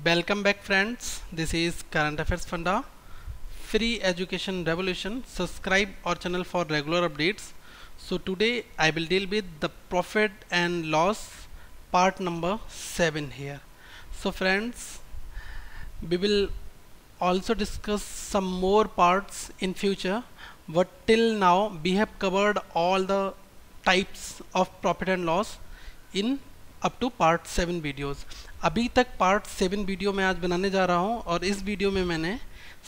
Welcome back friends, this is Current Affairs Funda, Free Education Revolution. Subscribe our channel for regular updates. So today I will deal with the profit and loss part number 7 here. So friends, we will also discuss some more parts in future, but till now we have covered all the types of profit and loss in up to part 7 videos. अभी तक part 7 video मैं आज बनाने जा रहा हूं और इस वीडियो में मैंने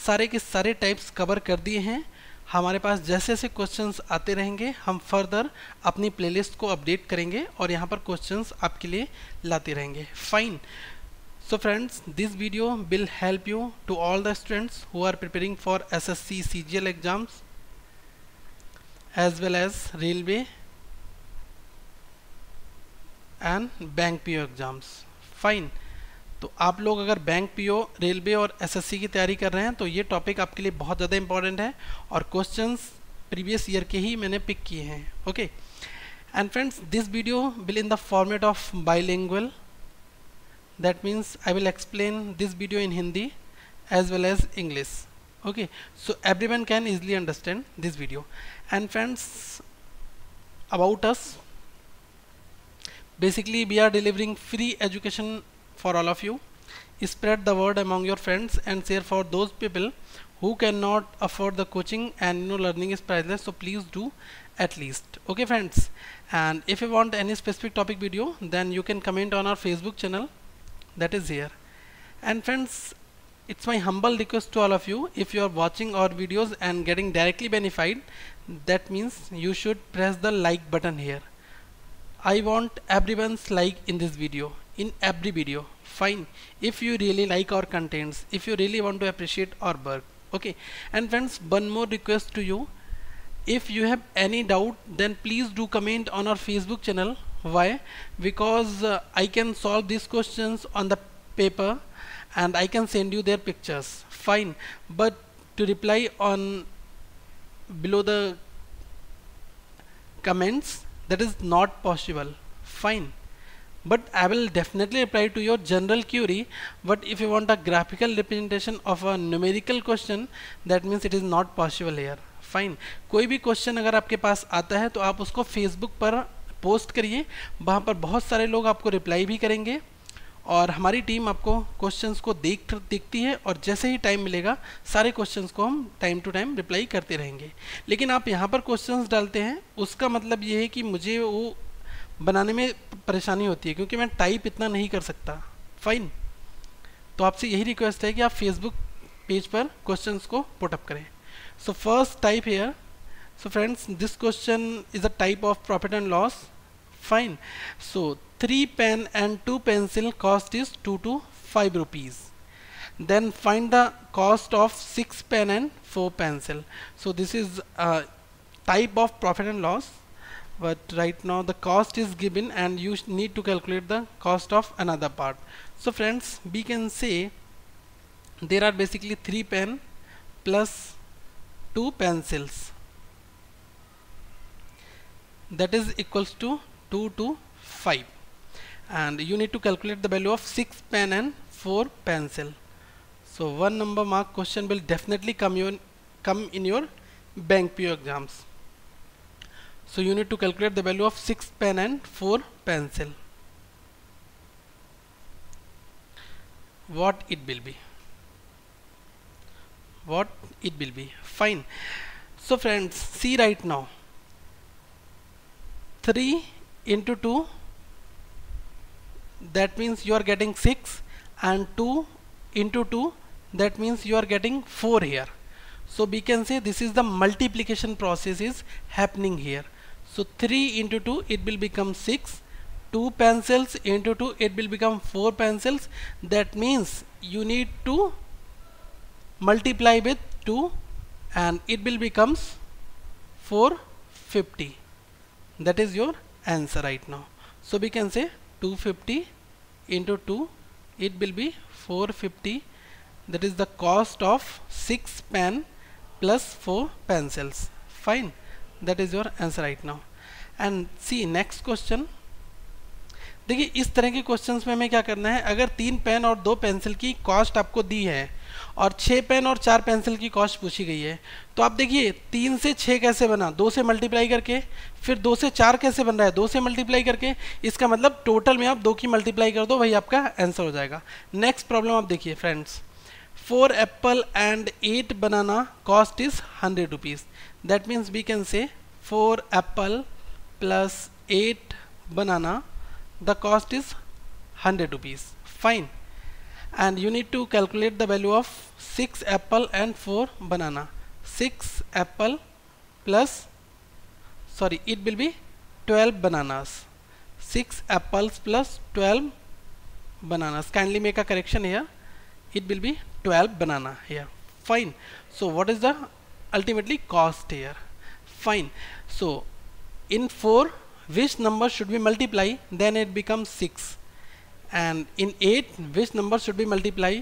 सारे के सारे टाइप्स कवर कर दिए हैं। हमारे पास जैसे जैसे क्वेश्चंस आते रहेंगे हम फर्दर अपनी प्लेलिस्ट को अपडेट करेंगे और यहां पर क्वेश्चंस आपके लिए लाते रहेंगे। Fine. So friends, this video will help you to all the students who are preparing for SSC CGL exams as well as railway and bank PO exams. Fine. तो आप लोग अगर बैंक पीओ, रेलवे और SSC की तैयारी कर रहे हैं तो ये टॉपिक आपके लिए बहुत ज़्यादा इंपॉर्टेंट है और क्वेश्चंस प्रीवियस ईयर के ही मैंने पिक किए हैं। Okay and friends, this video will in the format of bilingual, that means I will explain this video in Hindi as well as English. Okay, so everyone can easily understand this video. And friends, about us, basically we are delivering free education for all of you. Spread the word among your friends and share for those people who cannot afford the coaching and learning is priceless, so please do at least. Okay friends, and if you want any specific topic video then you can comment on our Facebook channel that is here. And friends, it's my humble request to all of you, if you are watching our videos and getting directly benefited, that means you should press the like button here. I want everyone's like in this video, in every video. Fine. If you really like our contents, if you really want to appreciate our work. Okay. And friends, one more request to you. If you have any doubt, then please do comment on our Facebook channel. Why? Because I can solve these questions on the paper and I can send you their pictures. Fine. But to reply on below the comments, that is not possible. Fine. But I will definitely reply to your general query, but if you want a graphical representation of a numerical question, that means it is not possible here. Fine. कोई भी question अगर आपके पास आता है तो आप उसको Facebook पर पोस्ट करिए, वहाँ पर बहुत सारे लोग आपको रिप्लाई भी करेंगे और हमारी टीम आपको क्वेश्चंस को देखती है और जैसे ही टाइम मिलेगा सारे क्वेश्चंस को हम टाइम टू टाइम रिप्लाई करते रहेंगे। लेकिन आप यहाँ पर क्वेश्चंस डालते हैं, उसका मतलब ये है कि मुझे वो बनाने में परेशानी होती है क्योंकि मैं टाइप इतना नहीं कर सकता। फाइन। तो आपसे यही रिक्वेस्ट है कि आप फेसबुक पेज पर क्वेश्चंस को पुटअप करें। So first type hair. So friends, this question is a type of profit and loss. Fine. So 3 pen and 2 pencil cost is 2 to 5 rupees. Then find the cost of 6 pen and 4 pencil. So this is a type of profit and loss, but right now the cost is given and you need to calculate the cost of another part. So friends, we can say there are basically 3 pen plus 2 pencils, that is equals to 2 to 5, and you need to calculate the value of 6 pen and 4 pencil. So one number mark question will definitely come in your bank PO exams. So you need to calculate the value of 6 pen and 4 pencil. What it will be? What it will be? Fine. So friends, see right now, 3 into 2, that means you are getting 6, and 2 into 2, that means you are getting 4 here. So we can say this is the multiplication process is happening here. So 3 into 2, it will become 6, 2 pencils into 2, it will become 4 pencils. That means you need to multiply with 2 and it will becomes 450. That is your answer right now. So we can say 250 into 2, it will be 450. That is the cost of 6 pen plus 4 pencils. Fine. That is your answer right now. And see next question. देखिए इस तरह के questions में हमें क्या करना है, अगर 3 पेन और 2 पेंसिल की कॉस्ट आपको दी है और 6 पेन और 4 पेंसिल की कॉस्ट पूछी गई है, तो आप देखिए 3 से 6 कैसे बना, 2 से मल्टीप्लाई करके, फिर 2 से 4 कैसे बन रहा है, 2 से मल्टीप्लाई करके। इसका मतलब टोटल में आप 2 की मल्टीप्लाई कर दो, वही आपका आंसर हो जाएगा। नेक्स्ट प्रॉब्लम आप देखिए friends, 4 Apple and 8 banana cost is 100 rupees. That means we can say 4 apple plus 8 banana, the cost is 100 rupees. Fine. And you need to calculate the value of 6 apple and 4 banana. 6 apple plus, sorry, it will be 12 bananas. 6 apples plus 12 bananas. Kindly make a correction here. It will be 12 banana here. Fine. So what is the ultimately cost here? Fine. So in 4, which number should we multiply? Then it becomes 6. And in 8, which number should we multiply?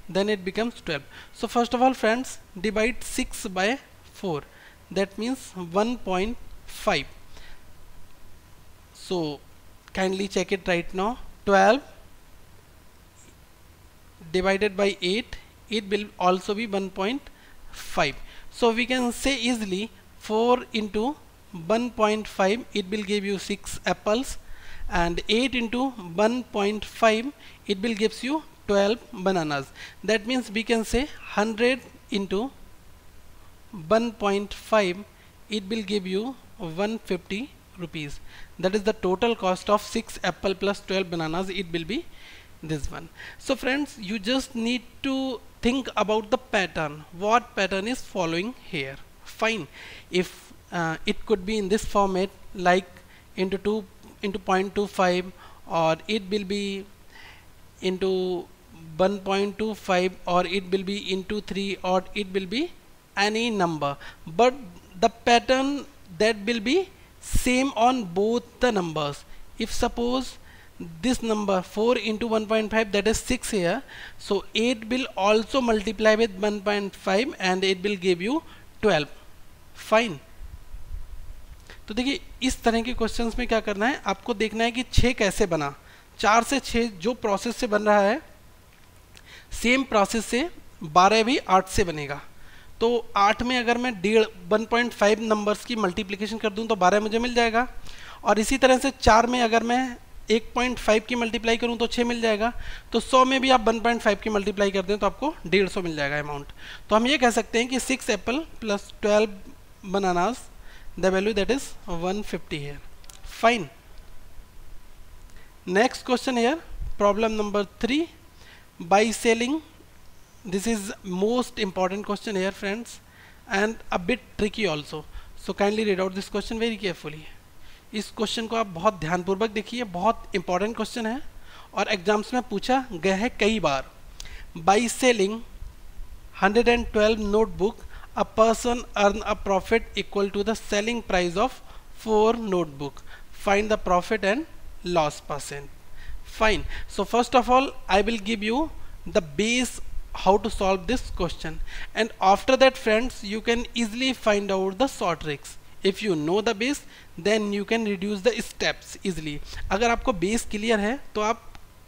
Then it becomes 12. So first of all friends, divide 6 by 4. That means 1.5. So kindly check it right now. 12 divided by 8, it will also be 1.5. So we can say easily 4 into 1.5, it will give you 6 apples, and 8 into 1.5, it will gives you 12 bananas. That means we can say 100 into 1.5, it will give you 150 rupees. That is the total cost of 6 apple plus 12 bananas. It will be this one. So friends, you just need to think about the pattern, what pattern is following here. Fine. If it could be in this format, like into 2 into 0.25, or it will be into 1.25, or it will be into 3, or it will be any number, but the pattern that will be same on both the numbers. If suppose this number 4 into 1.5, that is 6 here, so 8 will also multiply with 1.5 and it will give you 12. Fine. तो देखिए इस तरह के questions में क्या करना है, आपको देखना है कि 6 कैसे बना। 4 से 6 जो प्रोसेस से बन रहा है, सेम प्रोसेस से 12 भी 8 से बनेगा। तो 8 में अगर मैं 1.5 नंबर्स की मल्टीप्लिकेशन कर दूं तो 12 मुझे मिल जाएगा, और इसी तरह से 4 में अगर मैं 1.5 की मल्टीप्लाई करूं तो 6 मिल जाएगा। तो 100 में भी आप 1.5 की मल्टीप्लाई कर दें तो आपको 150 मिल जाएगा अमाउंट। तो हम ये कह सकते हैं कि 6 Apple plus 12 bananas, the value that is 150 है। Fine. Next question here, problem number 3, by selling. This is most important question here friends, and a bit tricky also. So kindly read out this question very carefully. इस question को आप बहुत ध्यानपूर्वक देखिए, बहुत important question है और exams में पूछा गया है कई बार। By selling 112 notebook, a person earn a profit equal to the selling price of 4 notebook. Find the profit and loss percent. Fine. So first of all, I will give you the base how to solve this question, and after that friends you can easily find out the short tricks. If you know the base, then you can reduce the steps easily. अगर आपको base clear है तो आप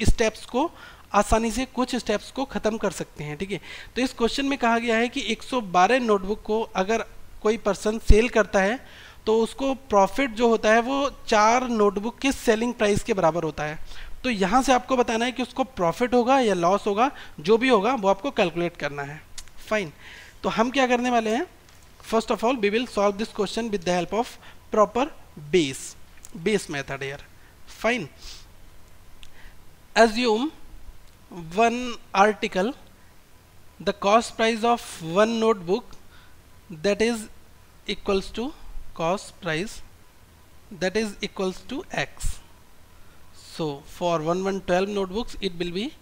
steps को आसानी से कुछ steps को ख़त्म कर सकते हैं। ठीक है, तो इस क्वेश्चन में कहा गया है कि 112 नोटबुक को अगर कोई पर्सन सेल करता है तो उसको प्रॉफिट जो होता है वो 4 नोटबुक के सेलिंग प्राइस के बराबर होता है। तो यहाँ से आपको बताना है कि उसको प्रॉफिट होगा या लॉस होगा, जो भी होगा वो आपको कैलकुलेट करना है। फाइन। तो हम क्या करने वाले हैं, first of all we will solve this question with the help of proper base method here. Fine. assume one article, the cost price of one notebook that is equals to cost price that is equals to x. So for 112 notebooks it will be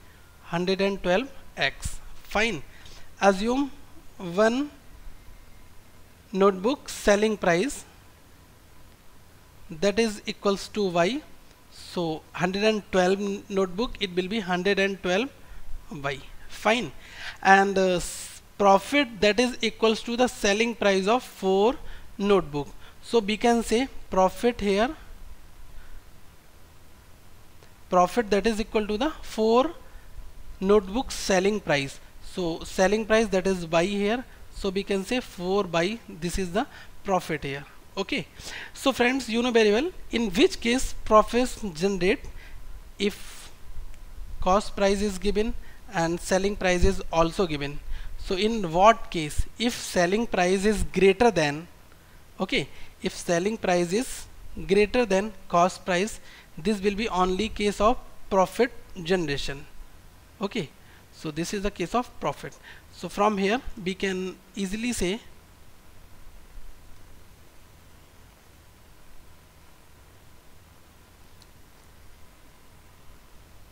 112x. Fine. Assume one notebook selling price that is equals to y. So 112 notebook it will be 112 y. Fine. And profit that is equals to the selling price of 4 notebook. So we can say profit here, profit that is equal to the 4 notebooks selling price. So selling price, that is by here, so we can say 4 by, this is the profit here. Okay, so friends, you know very well in which case profits generate if cost price is given and selling price is also given. So in what case? If selling price is greater than, okay, if selling price is greater than cost price, this will be only case of profit generation. Okay, so this is the case of profit. So from here we can easily say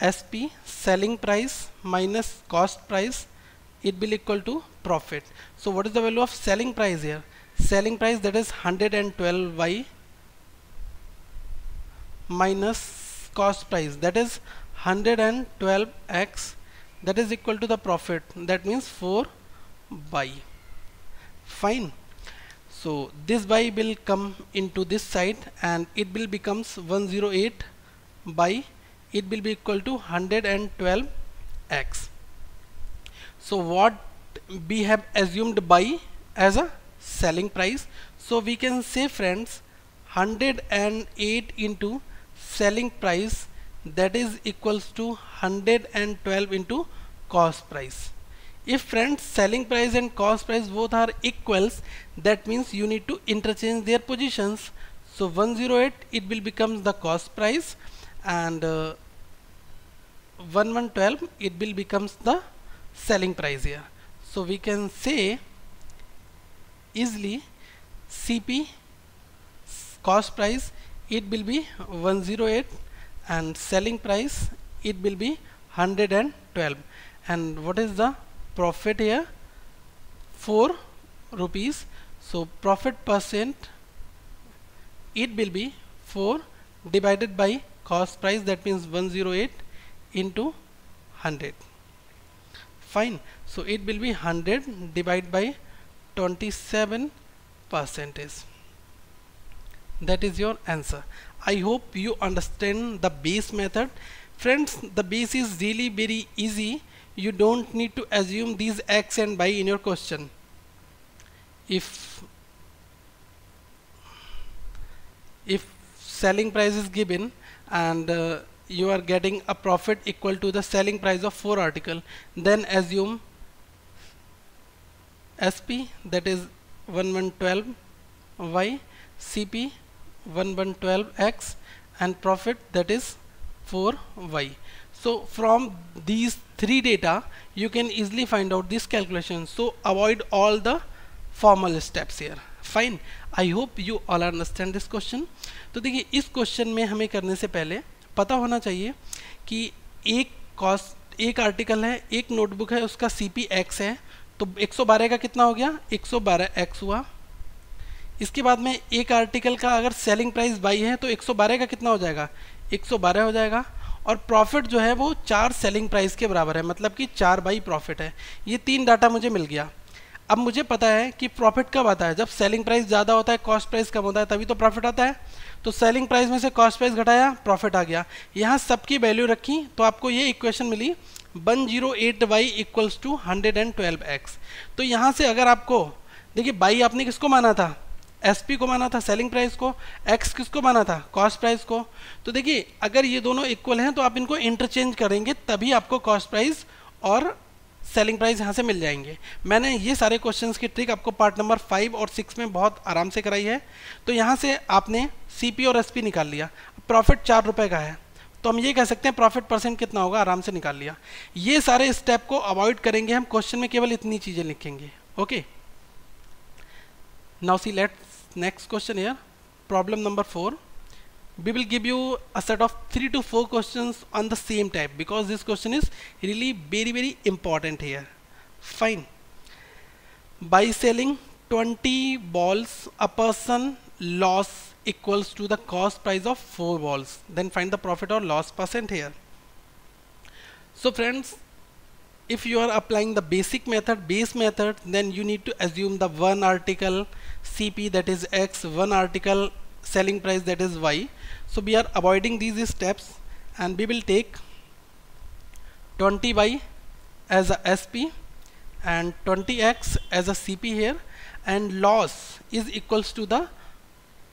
SP selling price minus cost price, it will equal to profit. So what is the value of selling price here? Selling price, that is 112y minus cost price, that is 112x, that is equal to the profit, that means 4 by. Fine. So this by will come into this side and it will becomes 108 by, it will be equal to 112x. So what we have assumed by as a selling price, so we can say friends 108 into selling price, that is equals to 112 into cost price. If friends selling price and cost price both are equals, that means you need to interchange their positions. So 108, it will become the cost price, and 1112, it will becomes the selling price here. So we can say easily CP cost price, it will be 108 and selling price, it will be 112. And what is the profit here? 4 rupees. So profit percent, it will be 4 divided by cost price, that means 108 into 100. Fine. So it will be 100 divided by 27%. That is your answer. I hope you understand the base method. Friends, the base is really very easy. You don't need to assume these x and y in your question. If selling price is given and you are getting a profit equal to the selling price of 4 article, then assume SP, that is 1112y, CP 1112x, and profit, that is 4y. So from these 3 data you can easily find out this calculation. So avoid all the formal steps here. Fine. I hope you all understand this question. तो देखिए इस question में हमें करने से पहले पता होना चाहिए कि एक आर्टिकल है, एक नोटबुक है, उसका CP x है, तो 112 का कितना हो गया? 112x हुआ। इसके बाद में एक आर्टिकल का अगर सेलिंग प्राइस y है तो 112 का कितना हो जाएगा? 112 हो जाएगा। और प्रॉफिट जो है वो 4 सेलिंग प्राइस के बराबर है, मतलब कि 4 बाई प्रॉफिट है। ये 3 डाटा मुझे मिल गया। अब मुझे पता है कि प्रॉफिट कब आता है? जब सेलिंग प्राइस ज़्यादा होता है, कॉस्ट प्राइस कम होता है, तभी तो प्रॉफिट आता है। तो सेलिंग प्राइस में से कॉस्ट प्राइस घटाया, प्रॉफिट आ गया। यहाँ सबकी वैल्यू रखी तो आपको ये equation milli 108y equals to 112x। तो यहाँ से अगर आपको देखिए बाई आपने किसको माना था? SP को माना था, सेलिंग प्राइस को। X किसको माना था? कॉस्ट प्राइस को। तो देखिए अगर ये दोनों इक्वल हैं तो आप इनको इंटरचेंज करेंगे, तभी आपको कॉस्ट प्राइस और सेलिंग प्राइस यहाँ से मिल जाएंगे। मैंने ये सारे क्वेश्चंस की ट्रिक आपको पार्ट नंबर 5 और 6 में बहुत आराम से कराई है। तो यहाँ से आपने CP और SP निकाल लिया। प्रॉफिट 4 रुपये का है तो हम ये कह सकते हैं प्रॉफिट परसेंट कितना होगा, आराम से निकाल लिया। ये सारे स्टेप को अवॉइड करेंगे हम, क्वेश्चन में केवल इतनी चीज़ें लिखेंगे। Okay, now see let's next question here, problem number 4. We will give you a set of 3 to 4 questions on the same type because this question is really very important here. Fine. By selling 20 balls, a person loss equals to the cost price of 4 balls. Then find the profit or loss percent here. So friends, if you are applying the base method, then you need to assume the one article CP, that is X, one article selling price, that is Y. So we are avoiding these steps and we will take 20y as a SP and 20x as a CP here, and loss is equals to the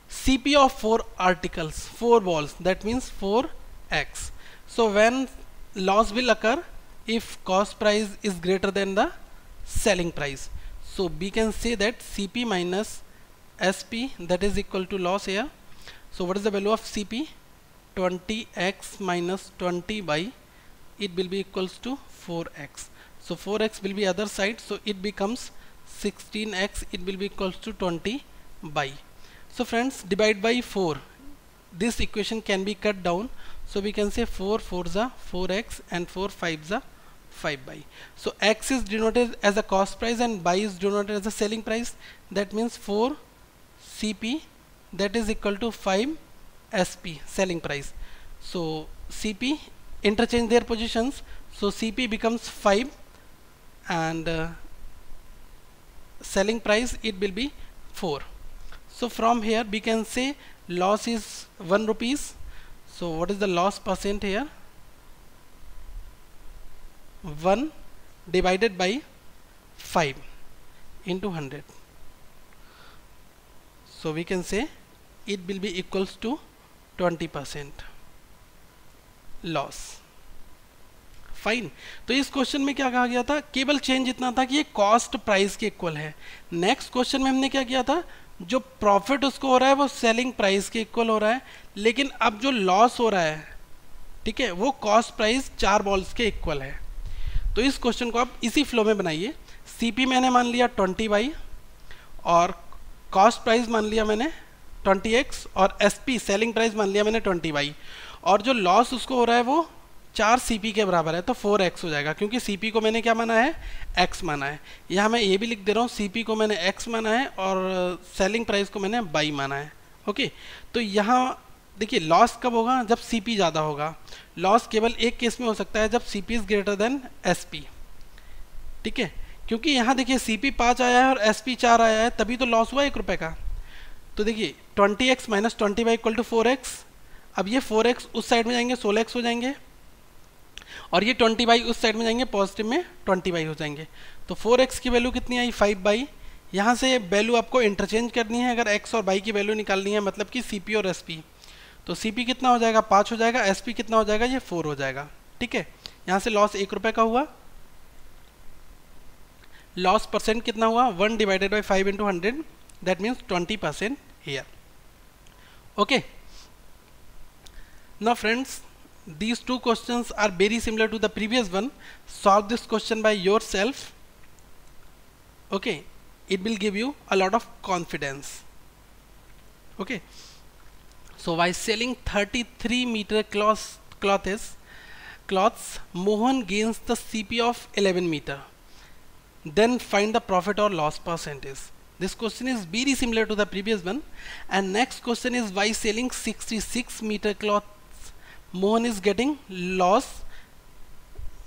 CP of 4 articles, 4 balls, that means 4x. So when loss will occur if cost price is greater than the selling price. So we can say that CP minus SP, that is equal to loss here. So what is the value of CP? 20x minus 20y, it will be equals to 4x. So 4x will be other side, so it becomes 16x, it will be equals to 20y. So friends, divide by 4, this equation can be cut down, so we can say 4 4s are 4x and 4 5s are 5y. So x is denoted as a cost price and y is denoted as a selling price, that means 4 CP, that is equal to 5 SP, selling price. So CP, interchange their positions, so CP becomes 5 and selling price, it will be 4. So from here we can say loss is 1 rupees. So what is the loss percent here? 1 divided by 5 into 100. So we can say it will be equals to 20% loss. Fine. तो इस question में क्या कहा गया था? केवल change इतना था कि ये कॉस्ट प्राइस के इक्वल है. नेक्स्ट क्वेश्चन में हमने क्या किया था? जो प्रॉफिट उसको हो रहा है वो सेलिंग प्राइस के इक्वल हो रहा है, लेकिन अब जो लॉस हो रहा है, ठीक है, वो कॉस्ट प्राइस 4 बॉल्स के इक्वल है. तो इस क्वेश्चन को आप इसी फ्लो में बनाइए. सीपी मैंने मान लिया 20y और कॉस्ट प्राइस मान लिया मैंने 20x और एसपी सेलिंग प्राइस मान लिया मैंने 20y, और जो लॉस उसको हो रहा है वो 4 CP के बराबर है, तो 4x हो जाएगा, क्योंकि CP को मैंने क्या माना है? x माना है. यहाँ मैं ये भी लिख दे रहा हूँ, CP को मैंने x माना है और सेलिंग प्राइस को मैंने y माना है. ओके, तो यहाँ देखिए लॉस कब होगा? जब CP ज़्यादा होगा. लॉस केवल एक केस में हो सकता है, जब CP is greater than SP. ठीक है, क्योंकि यहाँ देखिए CP 5 आया है और SP 4 आया है, तभी तो लॉस हुआ 1 रुपये का. तो देखिए 20x minus 20y equal to 4x. अब ये 4x उस साइड में जाएंगे 16x हो जाएंगे, और ये 20y उस साइड में जाएंगे पॉजिटिव में 20y हो जाएंगे. तो 4x की वैल्यू कितनी आई? 5y. यहाँ से वैल्यू आपको इंटरचेंज करनी है अगर x और y की वैल्यू निकालनी है, मतलब कि CP और SP. तो CP कितना हो जाएगा? 5 हो जाएगा. SP कितना हो जाएगा? ये 4 हो जाएगा. ठीक है, यहाँ से लॉस 1 रुपये का हुआ. लॉस परसेंट कितना हुआ? 1 divided by 5 into 100, that means 20% here. Okay. Now friends, these two questions are very similar to the previous one. Solve this question by yourself. Okay, it will give you a lot of confidence. Okay, so by selling 33 meter clothes, Mohan gains the CP of 11 meter. Then find the profit or loss percentage. This question is very similar to the previous one. And next question is, by selling 66 meter cloths, Mohan is getting loss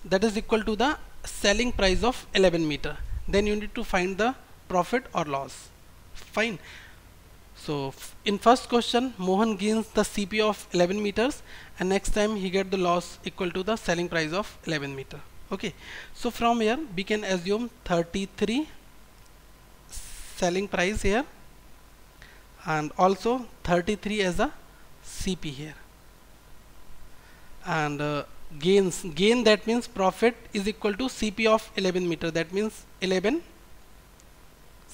that is equal to the selling price of 11 meter. Then you need to find the profit or loss. Fine. So in first question, Mohan gains the CP of 11 meters, and next time he get the loss equal to the selling price of 11 meter. Okay. So from here we can assume 33 selling price here and also 33 as a CP here, and gain, that means profit is equal to CP of 11 meter, that means 11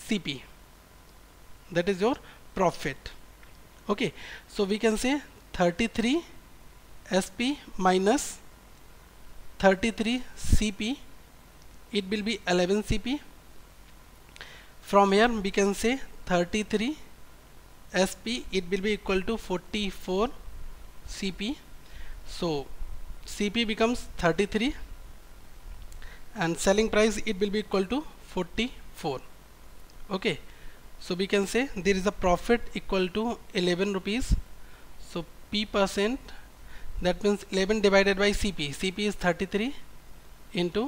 CP, that is your profit. Okay, so we can say 33 SP minus 33 CP, it will be 11 CP. From here we can say 33 SP, it will be equal to 44 CP. So CP becomes 33 and selling price it will be equal to 44. Okay, so we can say there is a profit equal to 11 rupees. So P percent, that means 11 divided by CP. CP is 33 into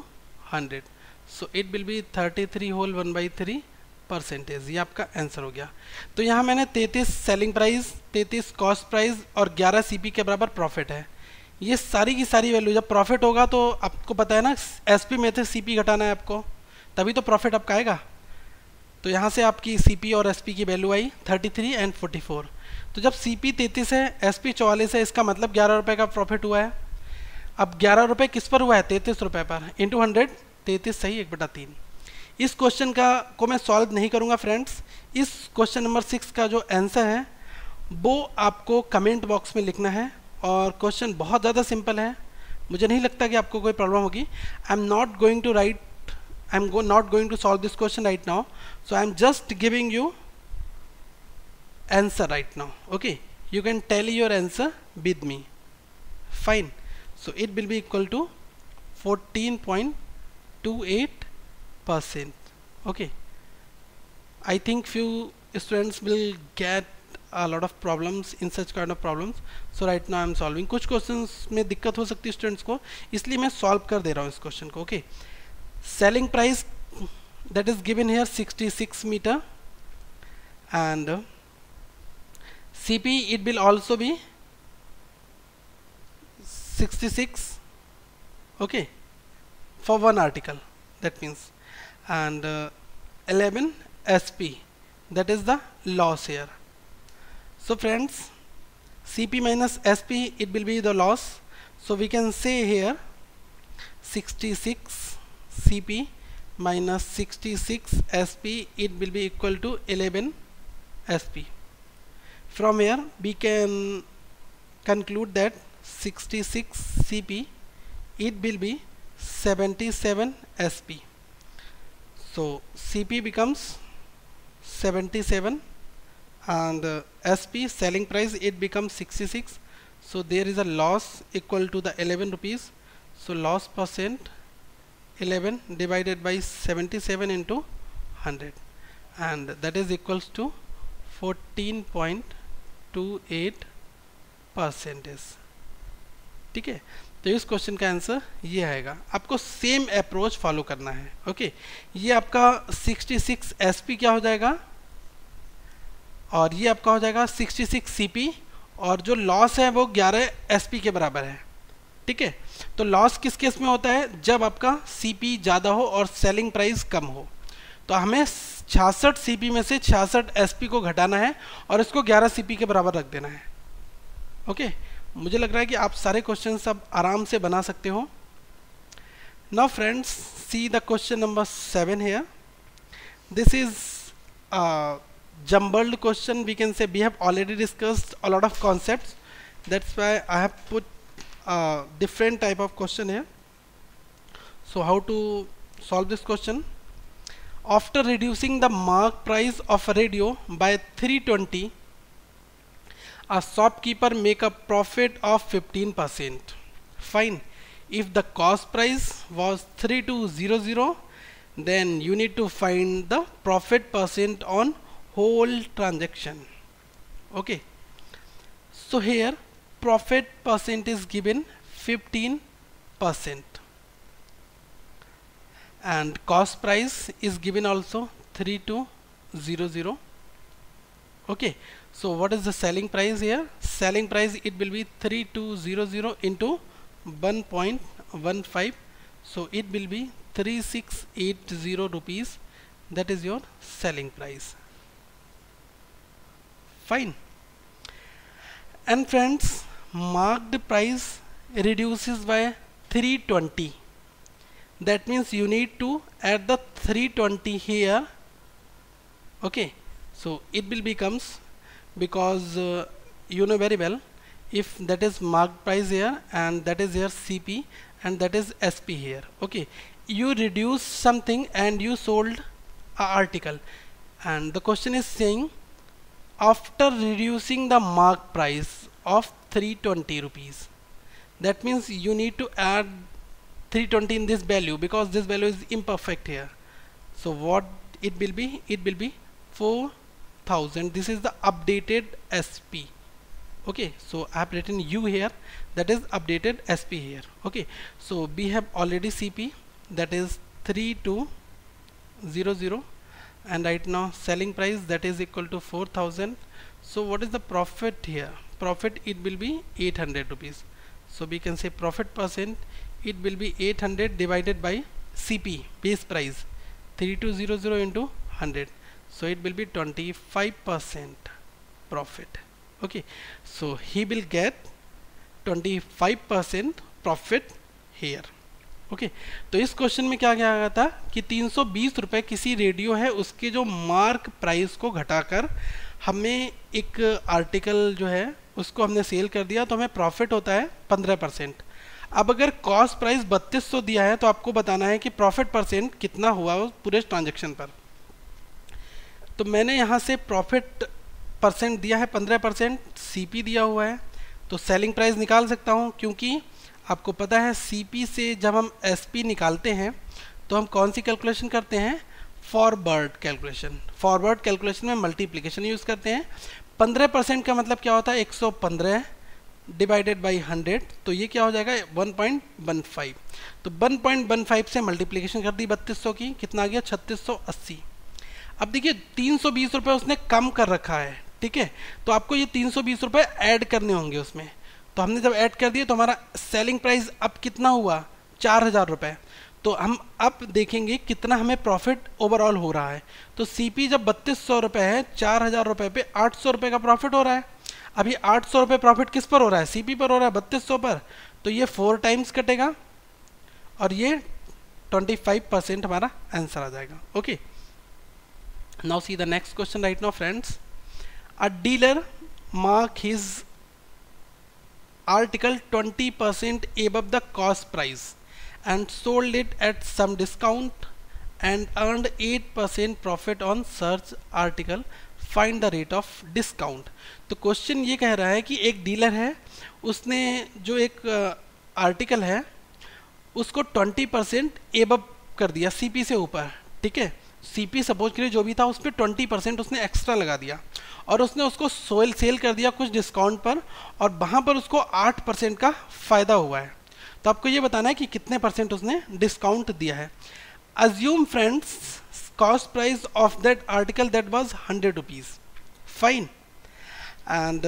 100. So it will be 33 whole 1 by 3 percentage. ये आपका answer हो गया. तो यहाँ मैंने 33 selling price, 33 cost price और 11 CP के बराबर प्रॉफिट है. ये सारी की सारी वैल्यू, जब प्रॉफिट होगा तो आपको पता है ना एसपी में से सीपी घटाना है आपको, तभी तो प्रॉफिट आपका आएगा। तो यहाँ से आपकी सीपी और एसपी की वैल्यू आई 33 एंड 44। तो जब सीपी 33 है, एसपी 44 है, इसका मतलब 11 रुपये का प्रॉफिट हुआ है। अब 11 रुपये किस पर हुआ है? 33 रुपये पर, इंटू 100, 33 सही 1/3। इस क्वेश्चन को मैं सॉल्व नहीं करूँगा फ्रेंड्स। इस क्वेश्चन नंबर 6 का जो आंसर है वो आपको कमेंट बॉक्स में लिखना है, और क्वेश्चन बहुत ज़्यादा सिंपल है, मुझे नहीं लगता कि आपको कोई प्रॉब्लम होगी। I am not going to write, I am not going to solve this question right now, so I am just giving you answer right now. Okay, you can tally your answer with me. Fine. So it will be equal to 14.28%. Okay, I think few students will get a lot of problems in such kind of problems. So right now I am solving. कुछ questions में दिक्कत हो सकती है students को, इसलिए मैं solve कर दे रहा हूँ इस question को. Okay, selling price that is given here 66 meter, and CP it will also be 66, okay, for one article, that means, and 11 SP, that is the loss here. So friends, CP minus SP it will be the loss, so we can say here 66 CP minus 66 SP it will be equal to 11 SP. From here we can conclude that 66 CP it will be 77 SP. So CP becomes 77 and SP selling price it becomes 66. So there is a loss equal to the 11 rupees. So loss percent 11 divided by 77 into 100, and that is equals to 14.28%। ठीक है, तो इस question का answer ये आएगा। आपको same approach follow करना है। ओके, ये आपका 66 SP क्या हो जाएगा, और ये आपका हो जाएगा 66 CP, और जो लॉस है वो 11 SP के बराबर है। ठीक है, तो लॉस किस केस में होता है? जब आपका CP ज़्यादा हो और सेलिंग प्राइस कम हो। तो हमें 66 CP में से 66 SP को घटाना है और इसको 11 CP के बराबर रख देना है। ओके, मुझे लग रहा है कि आप सारे क्वेश्चन सब आराम से बना सकते हो। Now friends, see the question number 7 here. This is a jumbled question, we can say. We have already discussed a lot of concepts, that's why I have put a different type of question here. So how to solve this question? After reducing the mark price of a radio by 320, a shopkeeper make a profit of 15%. Fine. If the cost price was 3200, then you need to find the profit percent on whole transaction. Okay, so here profit percent is given 15%, and cost price is given also 3200. Okay, so what is the selling price here? Selling price it will be 3200 into 1.15, so it will be 3680 rupees. That is your selling price. Fine. And friends, marked price reduces by 320. That means you need to add the 320 here. Okay, so it will becomes, because you know very well, if that is marked price here and that is here CP and that is SP here. Okay, you reduce something and you sold a article, and the question is saying after reducing the mark price of 320 rupees, that means you need to add 320 in this value, because this value is imperfect here. So what it will be? It will be 4000. This is the updated SP. Okay, so I have written U here, that is updated SP here. Okay, so we have already CP, that is 3200, and right now selling price that is equal to 4000. So what is the profit here? Profit it will be 800 rupees. So we can say profit percent, it will be 800 divided by CP, base price, 3200 into 100. So it will be 25% profit. Okay, so he will get 25% profit here. Okay तो इस question में क्या क्या गया था कि 320 रुपये किसी रेडियो है उसके जो मार्क प्राइस को घटाकर हमें एक आर्टिकल जो है उसको हमने सेल कर दिया, तो हमें प्रॉफिट होता है 15%। अब अगर कॉस्ट प्राइस 3200 दिया है तो आपको बताना है कि प्रॉफिट परसेंट कितना हुआ उस पूरे ट्रांजेक्शन पर। तो मैंने यहाँ से प्रॉफिट परसेंट दिया है 15%, सीपी दिया हुआ है, तो सेलिंग प्राइस निकाल सकता हूँ, क्योंकि आपको पता है सीपी से जब हम एसपी निकालते हैं तो हम कौन सी कैलकुलेशन करते हैं, फॉरवर्ड कैलकुलेशन। फॉरवर्ड कैलकुलेशन में मल्टीप्लिकेशन यूज़ करते हैं। 15% का मतलब क्या होता है, 115 डिवाइडेड बाई 100, तो ये क्या हो जाएगा 1.15। तो 1.15 से मल्टीप्लिकेशन कर दी 3200 की, कितना आ गया 3680। अब देखिए 320 रुपये उसने कम कर रखा है, ठीक है, तो आपको ये 320 रुपये ऐड करने होंगे उसमें। तो हमने जब ऐड कर दिए तो हमारा सेलिंग प्राइस अब कितना हुआ 4000 रुपये। तो हम अब देखेंगे कितना हमें प्रॉफिट ओवरऑल हो रहा है। तो सीपी जब 3200 रुपये है, 4000 रुपये पे 800 रुपये का प्रॉफिट हो रहा है। अभी 800 रुपये प्रॉफिट किस पर हो रहा है, सीपी पर हो रहा है 3200 पर, तो ये 4 टाइम्स कटेगा और ये 25% हमारा आंसर आ जाएगा। Okay, now see the next question right now friends. A dealer mark his article 20% above the cost price and sold it at some discount and earned 8% profit on such article, find the rate of discount। तो question ये कह रहा है कि एक dealer है, उसने जो एक आर्टिकल है उसको 20% एबव कर दिया, सीपी से ऊपर, ठीक है, सीपी सपोज करिए जो भी था उस पर 20% उसने एक्स्ट्रा लगा दिया और उसने उसको सेल कर दिया कुछ डिस्काउंट पर, और वहाँ पर उसको 8% का फ़ायदा हुआ है। तो आपको ये बताना है कि कितने परसेंट उसने डिस्काउंट दिया है। Assume friends cost price of that article that was 100 rupees, fine, and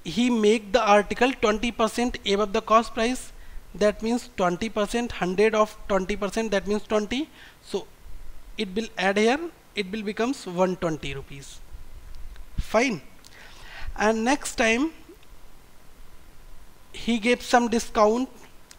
he make the article 20% above the cost price, that means 20%, 100 of 20% that means 20, so it will add here, it will becomes 120 rupees, fine। And next time he gave some discount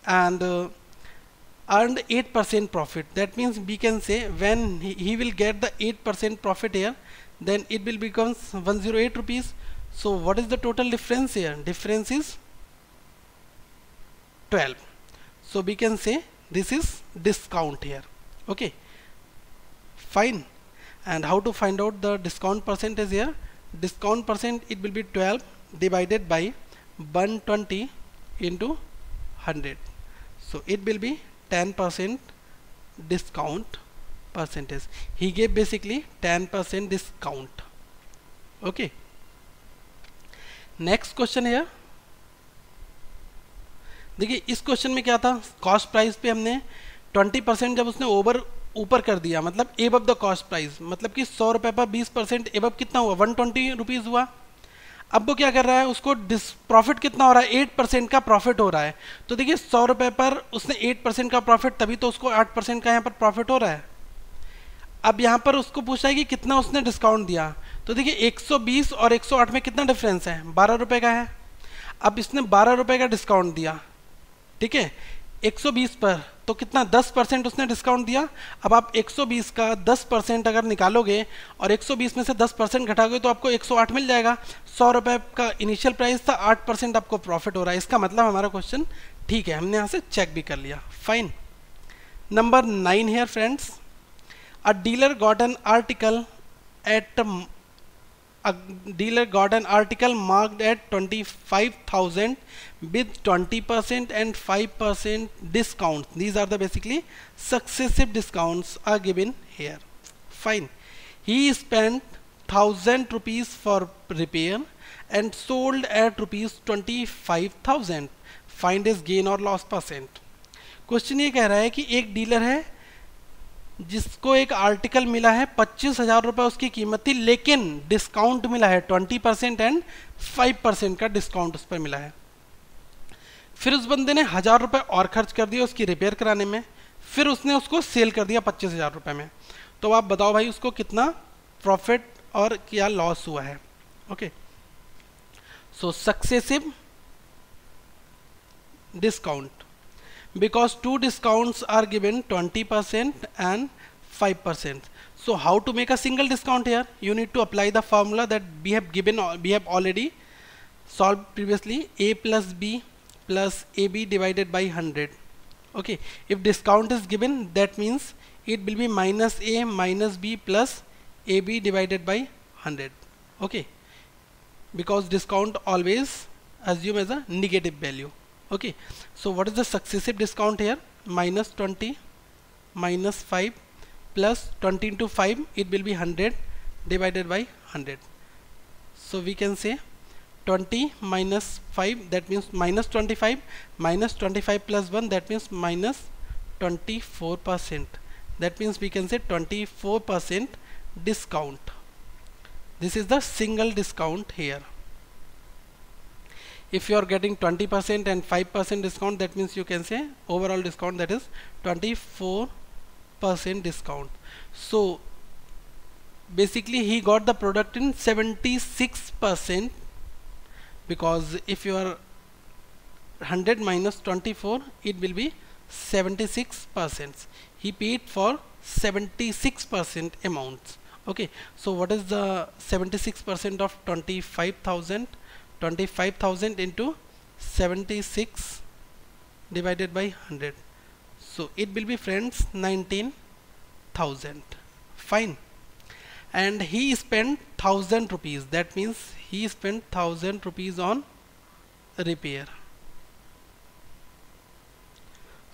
and earned 8% profit, that means we can say when he will get the 8% profit here, then it will becomes 108 rupees। So what is the total difference here, difference is 12, so we can say this is discount here, okay, fine। And how to find out the discount percentage here, discount percent it will be 12 divided by 120 into 100, so it will be 10% discount percentage, he gave basically 10% discount। okay, next question here, देखिए इस question में क्या था, cost price पे हमने 20% जब उसने ऊपर कर दिया, मतलब एबव द कॉस्ट प्राइस, मतलब कि 100 रुपये पर 20% एबव कितना हुआ 120 रुपीज़ हुआ। अब वो क्या कर रहा है, उसको प्रॉफिट कितना हो रहा है, 8% का प्रॉफिट हो रहा है। तो देखिए 100 रुपये पर उसने 8% का प्रॉफिट, तभी तो उसको 8% का यहाँ पर प्रॉफिट हो रहा है। अब यहाँ पर उसको पूछा है कि कितना उसने डिस्काउंट दिया, तो देखिए 120 और 108 में कितना डिफरेंस है, 12 रुपये का है। अब इसने 12 रुपये का डिस्काउंट दिया, ठीक है, 120 पर, तो कितना 10% उसने डिस्काउंट दिया। अब आप 120 का 10% अगर निकालोगे और 120 में से 10% घटाओगे तो आपको 108 मिल जाएगा। 100 रुपये का इनिशियल प्राइस था, 8% आपको प्रॉफिट हो रहा है, इसका मतलब हमारा क्वेश्चन ठीक है, हमने यहाँ से चेक भी कर लिया, fine. Number 9 here friends, a dealer got an article at a dealer got an article marked at 25,000 with 20% and 5% discounts. These are the basically successive discounts are given here, fine। He spent 1000 rupees for repair and sold at rupees 25,000, find his gain or loss percent। Question ये कह रहा है कि एक dealer है जिसको एक article मिला है 25,000 रुपये उसकी कीमत थी, लेकिन डिस्काउंट मिला है 20% एंड 5% का डिस्काउंट उस पर मिला है। फिर उस बंदे ने 1000 रुपये और खर्च कर दिया उसकी रिपेयर कराने में, फिर उसने उसको सेल कर दिया 25,000 रुपये में। तो आप बताओ भाई उसको कितना प्रॉफिट और क्या लॉस हुआ है। Okay, so successive discount, because two discounts are given 20% and 5%. So how to make a single discount here? You need to apply the formula that we have already solved previously. A plus B plus AB divided by 100. Okay, if discount is given, that means it will be minus A minus B plus AB divided by 100. Okay, because discount always assume as a negative value. Okay, so what is the successive discount here? Minus 20 minus 5 plus 20 into 5, it will be 100 divided by 100. So we can say 20 minus 5, that means minus 25, minus 25 plus 1, that means minus 24%. That means we can say 24% discount. This is the single discount here. If you are getting 20% and 5% discount, that means you can say overall discount, that is 24% discount. So basically he got the product in 76%, because if you are 100 minus 24, it will be 76%. He paid for 76% amounts. Okay, so what is the 76% of 25,000? 25,000 into 76 divided by 100. So it will be, friends, 19,000. Fine. And he spent 1,000 rupees. That means he spent 1,000 rupees on repair.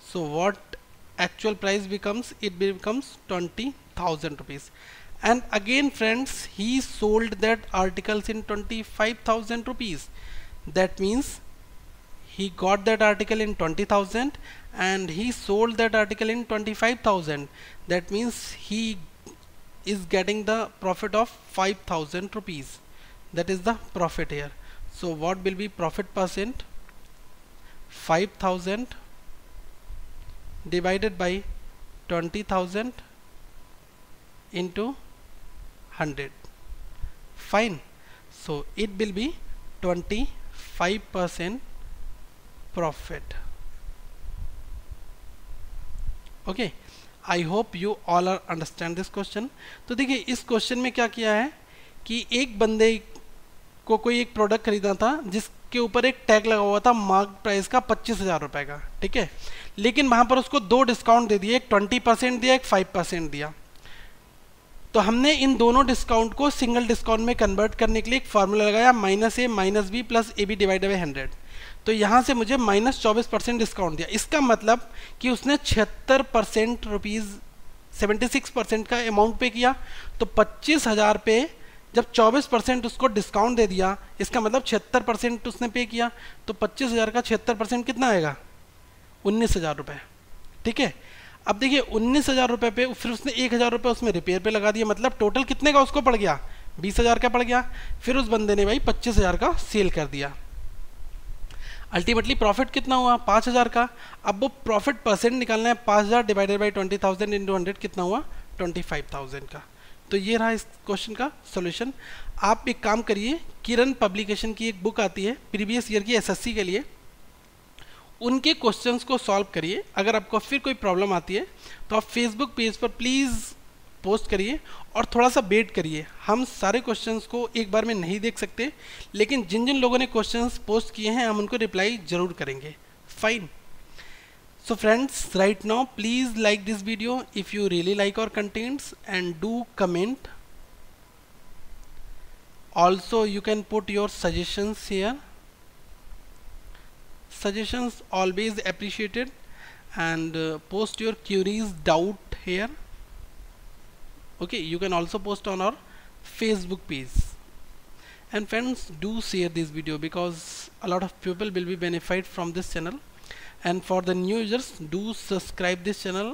So what actual price becomes? It becomes 20,000 rupees. And again, friends, he sold that articles in 25,000 rupees. That means he got that article in 20,000 and he sold that article in 25,000. That means he is getting the profit of 5,000 rupees. That is the profit here. So what will be profit percent? 5,000 divided by 20,000 into 100. Fine. So it will be 25% profit. Okay, I hope you all are understand this question. तो देखिए इस question में क्या किया है कि एक बंदे को कोई एक प्रोडक्ट खरीदना था जिसके ऊपर एक टैग लगा हुआ था मार्क प्राइस का 25,000 रुपए का, ठीक है, लेकिन वहां पर उसको दो डिस्काउंट दे दिए, एक 20% दिया, एक 5% दिया। तो हमने इन दोनों डिस्काउंट को सिंगल डिस्काउंट में कन्वर्ट करने के लिए एक फार्मूला लगाया, minus A minus B plus A B divided by 100। तो यहाँ से मुझे माइनस 24% डिस्काउंट दिया। इसका मतलब कि उसने 76% रुपीज़ 76% का अमाउंट पे किया। तो 25,000 पे जब 24% उसको डिस्काउंट दे दिया, इसका मतलब 76% उसने पे किया। तो 25,000 का 76% कितना आएगा? 19,000 रुपये, ठीक है। अब देखिए 19,000 रुपये पे फिर उसने 1,000 रुपये उसमें रिपेयर पे लगा दिया, मतलब टोटल कितने का उसको पड़ गया? 20,000 का पड़ गया। फिर उस बंदे ने भाई 25,000 का सेल कर दिया। अल्टीमेटली प्रॉफिट कितना हुआ? 5,000 का। अब वो प्रॉफिट परसेंट निकालना है, 5,000 डिवाइडेड बाई 20,000 इंटू 100 कितना हुआ? 25,000 का। तो ये रहा इस क्वेश्चन का सॉल्यूशन। आप एक काम करिए, किरण पब्लिकेशन की एक बुक आती है प्रीवियस ईयर की एसएससी के लिए, उनके क्वेश्चंस को सॉल्व करिए। अगर आपको फिर कोई प्रॉब्लम आती है तो आप फेसबुक पेज पर प्लीज़ पोस्ट करिए और थोड़ा सा वेट करिए। हम सारे क्वेश्चंस को एक बार में नहीं देख सकते, लेकिन जिन जिन लोगों ने क्वेश्चंस पोस्ट किए हैं हम उनको रिप्लाई जरूर करेंगे। Fine. So friends, right now please like this video if you really like our contents and do comment. Also you can put your suggestions here. Suggestions always appreciated, and post your queries, doubt here. Okay, you can also post on our Facebook page. And friends, do share this video because a lot of people will be benefit from this channel. And for the new users, do subscribe this channel.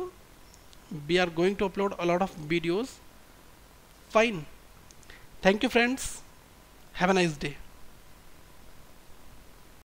We are going to upload a lot of videos. Fine. Thank you friends. Have a nice day.